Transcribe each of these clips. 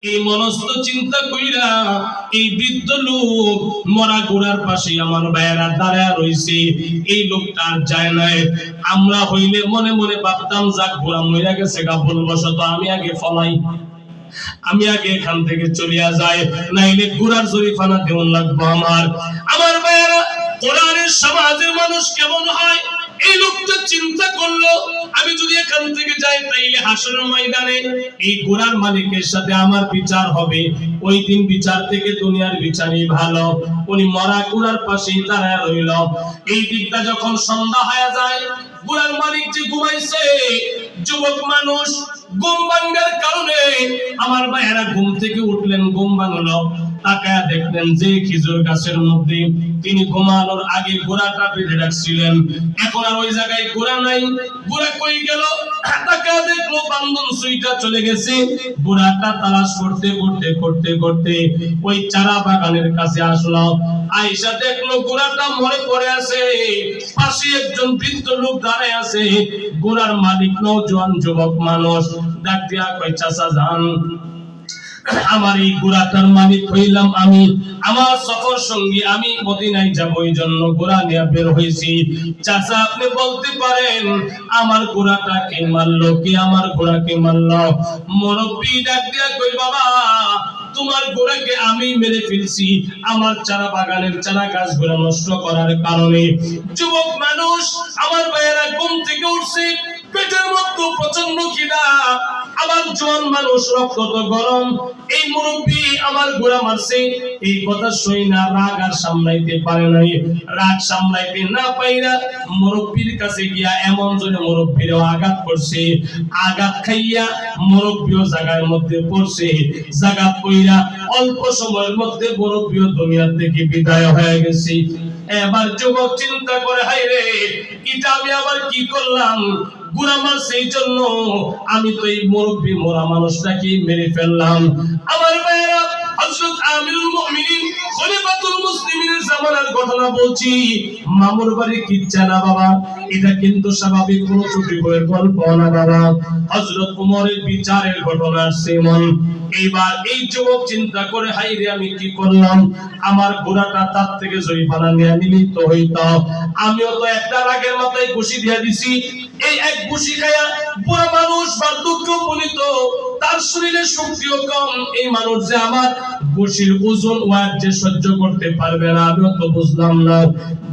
এই মনস্থ চিন্তা কইরা এই বৃদ্ধ লোক মরা ঘোড়ার পাশে আমার ভাইয়েরা দাঁড়ায় রইছে। এই লোকটার যায় নাই। আমরা হইলে মনে মনে ভাবতাম যাক ঘোড়া মইরা গেছে গা, ভুলবশত আমি আগে ফলাই, আমি আগে এখান থেকে চলিয়া যাই, নাইলে ঘোড়ার জরিফানা দেওয়ান লাগবো। আমার ভাইয়েরা, কোরআনের সমাজের মানুষ কেমন হয় এই লোকটা চিন্তা করলো, আমি যদি এখান থেকে যাই তাইলে হাসরের ময়দানে এই ঘোড়ার মালিকের সাথে আমার বিচার হবে। ওই দিন বিচার থেকে দুনিয়ার বিচারই ভালো। উনি মরা ঘোড়ার পাশেই দাঁড়ায় রইল। এই দিকটা যখন সন্ধ্যা হয়ে যায়, ঘোড়ার মালিক যে ঘুমাইছে, যুবক মানুষ ঘুম ভাঙার কারণে আমার ভাইয়েরা ঘুম থেকে উঠলেন, ঘুম ভাঙলো, তাকায়া দেখলেন যে খেজুর গাছের মধ্যে তিনি ঘুমানোর আগে ঘোড়াটা বেঁধে রাখছিলেন, এখন আর ওই জায়গায় ঘোড়া নাই। ঘোড়া কই গেল? তাকায়া দেখলো বান্ধন সুইটা চলে গেছে। ঘোড়াটা তালাশ করতে করতে করতে করতে ওই চারা বাগানের কাছে আসলো। আয়েশা দেখলো ঘোড়াটা মরে পড়ে আছে, পাশে একজন বৃদ্ধ লোক দাঁড়ায় আছে। ঘোড়ার মালিক নওজোয়ান যুবক মানুষ, ডাক দিয়া কয়, চাচা যান, আমার এই ঘোড়াটার মালিক হইলাম আমি, আমার সফর সঙ্গী, আমি মদিনায় যাব, এই জন্য ঘোড়া নিয়ে বের হয়েছি। চাচা আপনি বলতে পারেন আমার ঘোড়াটা কে মারলো, কে আমার ঘোড়াকে মারলো? মুরব্বি ডাক দিয়া কই, বাবা তোমার ঘোড়াকে আমি মেরে ফেলছি আমার চারা বাগানের চারা গাছগুলো নষ্ট করার কারণে। যুবক মানুষ আমার ভাইয়েরা ঘুম থেকে উঠছে, পেটের মধ্যে প্রচন্ড খিদা, আমার জোয়ান মানুষ রক্ত তো গরম। এই মুরব্বি আমার ঘোড়া মারছে, এই কথা শুই না রাগ আর সামলাইতে পারে নাই। রাগ সামলাইতে না পাইরা মুরব্বির কাছে গিয়া এমন জোরে মুরব্বিরও আঘাত করছে, আঘাত খাইয়া মুরব্বিও জায়গার মধ্যে পড়ছে। জায়গা পইরা অল্প সময়ের মধ্যে মুরব্বিও দুনিয়া থেকে বিদায় হয়ে গেছে। এবার যুবক চিন্তা করে, হায় রে, এটা আমি আবার কি করলাম? ঘোড়া মারছে এই জন্য আমি তো এই মুরব্বি মরা মানুষটাকে মেরে ফেললাম। আমার ভাইয়েরা, হযরত আমিরুল মুমিনিন খলিফাতুল মুসলিমিনের জামানার ঘটনা বলছি, মামুর বাড়ি কিচ্ছা না বাবা, এটা কিন্তু স্বাভাবিক কোন ছোট বইয়ের গল্প না বাবা। হযরত ওমরের বিচারের ঘটনা আসছে মন। এইবার এই যুবক চিন্তা করে, হাই রে আমি কি করলাম? আমার ঘোড়াটা তার থেকে জরিমানা নিয়ে নিলেই তো হইতো। আমিও তো একটা রাগের মাথায় ঘুষি দিয়ে দিছি, এই এক ঘুষি খায়া বুড়া মানুষ বার্ধক্য উপনীত, তার শরীরে শক্তিও কম। এই মানুষ যে আমার ঘুষির ওজন ওয়াজ যে সহ্য করতে পারবে না, আমিও তো বুঝলাম না।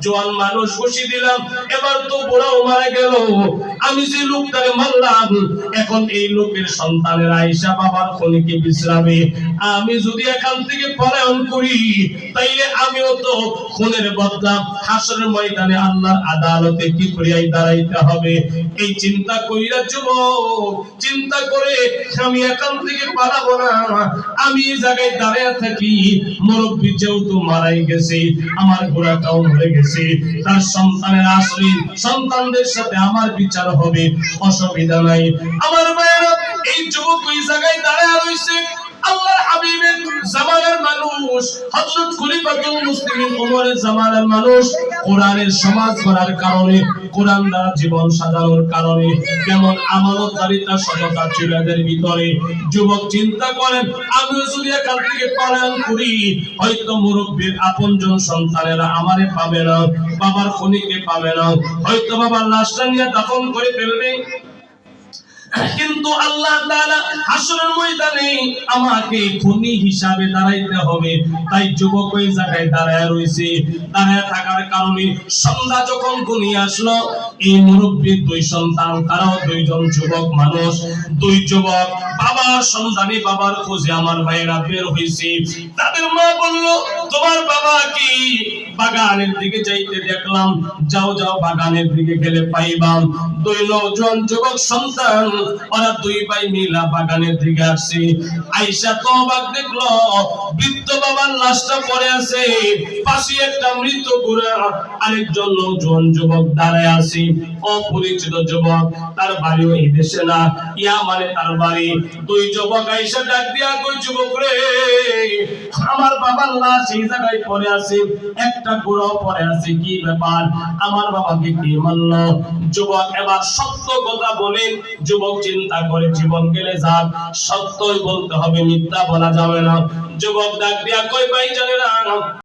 জোয়ান মানুষ ঘুষি দিলাম, এবার তো বুড়াও মারা গেল। আমি যে লোকটাকে মারলাম, এখন এই লোকের সন্তানের আয়েশা বাবার খনিকে বিশ্রামে। আমি যদি এখান থেকে পলায়ন করি তাইলে আমিও তো খুনের বদলা হাসরের ময়দানে আল্লাহর আদালতে কি করিয়াই দাঁড়াইতে হবে। এই চিন্তা কইরা যুবক চিন্তা করে, আমি এখান থেকে পালাবো না, আমি এই জায়গায় দাঁড়িয়ে থাকি। মুরব্বি যেহেতু মারাই গেছে, আমার ঘোড়াটাও মরে গেছে, তার সন্তানের আসলে সন্তানদের সাথে আমার বিচার হবে, অসুবিধা নাই। আমার ভাইয়েরা, এই যুবক ওই জায়গায় দাঁড়িয়ে রইছে। আল্লাহর হাবিবের জামানার মানুষ, হযরত খলিফাতুল মুসলিমিন ওমরের জামানার মানুষ, কোরআনের সমাজ গড়ার কারণে, কোরআন দ্বারা জীবন সাজানোর কারণে কেমন আমানতদারিতা সততা ছিল এদের ভিতরে। যুবক চিন্তা করেন, আমিও যদি এখান থেকে পলায়ন করি, হয়তো মুরব্বির আপনজন সন্তানেরা আমারে পাবে না, বাবার খনিকে পাবে না, হয়তো বাবার লাশটা নিয়ে দাফন করে ফেলবে। কিন্তু আল্লাহ তাআলা হাসরের ময়দানে আমাকে খুনি হিসাবে দাঁড়াইতে হবে। তাই যুবক ওই জায়গায় দাঁড়ায় রইছে। দাঁড়ায় থাকার কারণে সন্ধ্যা যখন ঘনিয়ে আসলো, এই মুরব্বির দুই সন্তান, তারাও দুইজন যুবক মানুষ, দুই যুবক বাবার সন্ধানে, বাবার খোঁজে আমার ভাইয়েরা বের হইছে। তাদের মা বলল, তোমার বাবা কি বাগানের দিকে যাইতে দেখলাম, যাও যাও বাগানের দিকে গেলে পাইবাম। দুই নওজোয়ান যুবক সন্তান, ওরা দুই ভাই মিলা বাগানের দিকে আসছে। আয়েশা তো অবাক দেখলো, বৃদ্ধ বাবার লাশটা পড়ে আছে, পাশে একটা মৃত ঘোড়া, আরেকজন নওজোয়ান যুবক দাঁড়ায় আছে। অপরিচিত যুবক, তার বাড়িও এই দেশে না, ইয়ামানে তার বাড়ি। দুই যুবক আয়েশা ডাক দিয়া কই, যুবক রে, আমার বাবার লাশ এই জায়গায় পড়ে আছে, একটা ঘোড়াও পড়ে আছে, কি ব্যাপার? আমার বাবাকে কে মারলো? যুবক এবার সত্য কথা বলেন। যুবক যুবক চিন্তা করে জীবন গেলে যাক, সত্যই বলতে হবে, মিথ্যা বলা যাবে না। যুবক ডাক দিয়া কই ভাই জানেরা,